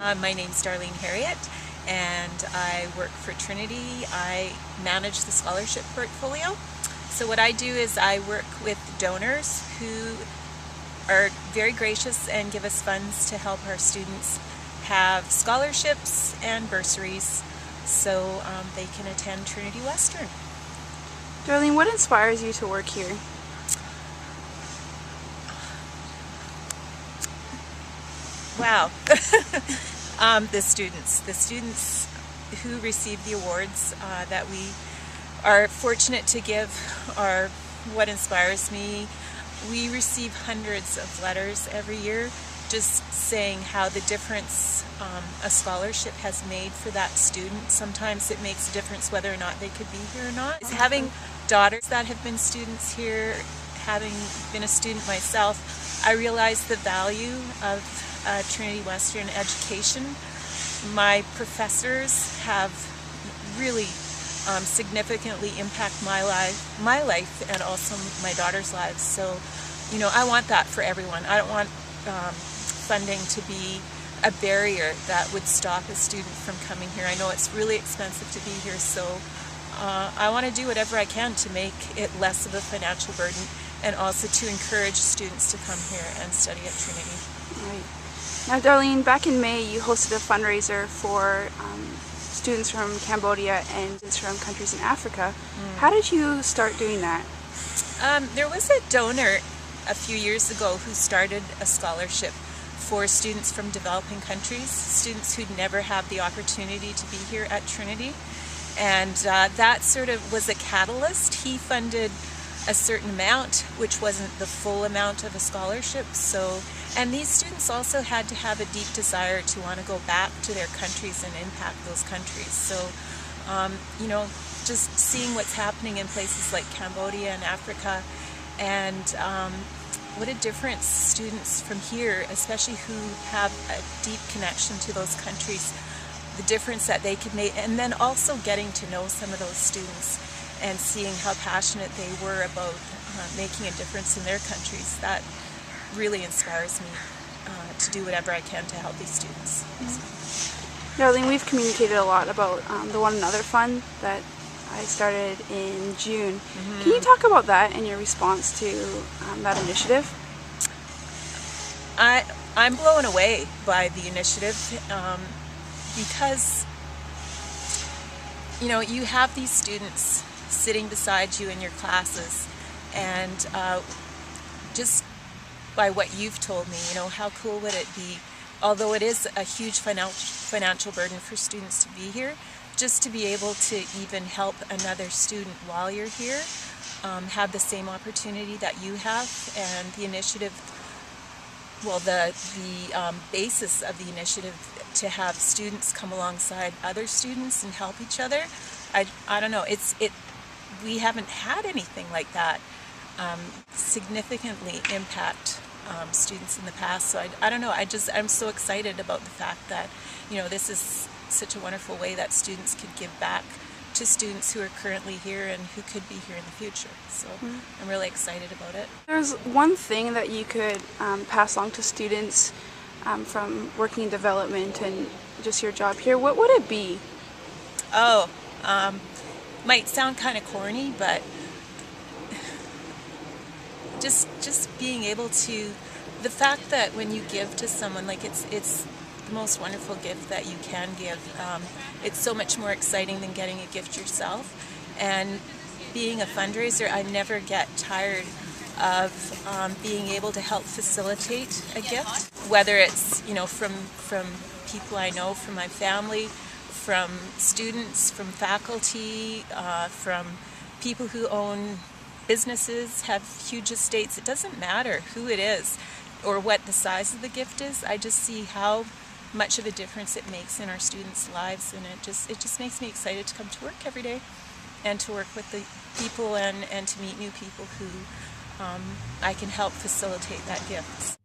My name's Darlene Heriot, and I work for Trinity. I manage the scholarship portfolio. So what I do is I work with donors who are very gracious and give us funds to help our students have scholarships and bursaries so they can attend Trinity Western. Darlene, what inspires you to work here? Wow. The students who receive the awards that we are fortunate to give are what inspires me. We receive hundreds of letters every year just saying how the difference a scholarship has made for that student. Sometimes it makes a difference whether or not they could be here or not. Having daughters that have been students here, having been a student myself, I realize the value of Trinity Western education. My professors have really significantly impacted my life and also my daughter's lives. So, you know, I want that for everyone. I don't want funding to be a barrier that would stop a student from coming here. I know it's really expensive to be here, so I want to do whatever I can to make it less of a financial burden and also to encourage students to come here and study at Trinity. Right. Now, Darlene, back in May you hosted a fundraiser for students from Cambodia and students from countries in Africa. How did you start doing that? There was a donor a few years ago who started a scholarship for students from developing countries, students who'd never had the opportunity to be here at Trinity. And that sort of was a catalyst. He funded a certain amount, which wasn't the full amount of a scholarship. And these students also had to have a deep desire to want to go back to their countries and impact those countries. So, you know, just seeing what's happening in places like Cambodia and Africa, and what a difference students from here, especially who have a deep connection to those countries, the difference that they could make, and then also getting to know some of those students and seeing how passionate they were about making a difference in their countries. That really inspires me to do whatever I can to help these students. Darlene, we've communicated a lot about the One Another Fund that I started in June. Can you talk about that and your response to that initiative? I'm blown away by the initiative because, you know, you have these students sitting beside you in your classes, and just by what you've told me, you know, how cool would it be, although it is a huge financial burden for students to be here, just to be able to even help another student while you're here, have the same opportunity that you have. And the initiative, well, the basis of the initiative to have students come alongside other students and help each other, I don't know, we haven't had anything like that significantly impact students in the past. So I don't know, I'm so excited about the fact that, you know, this is such a wonderful way that students could give back to students who are currently here and who could be here in the future. So I'm really excited about it. There's one thing that you could pass along to students from working in development and just your job here. What would it be? Oh, might sound kind of corny, but just being able to, the fact that when you give to someone, like it's the most wonderful gift that you can give. It's so much more exciting than getting a gift yourself. And being a fundraiser, I never get tired of being able to help facilitate a gift, whether it's, you know, from people I know, from my family, from students, from faculty, from people who own businesses, have huge estates. It doesn't matter who it is or what the size of the gift is. I just see how much of a difference it makes in our students' lives, and it just makes me excited to come to work every day and to work with the people and to meet new people who I can help facilitate that gift.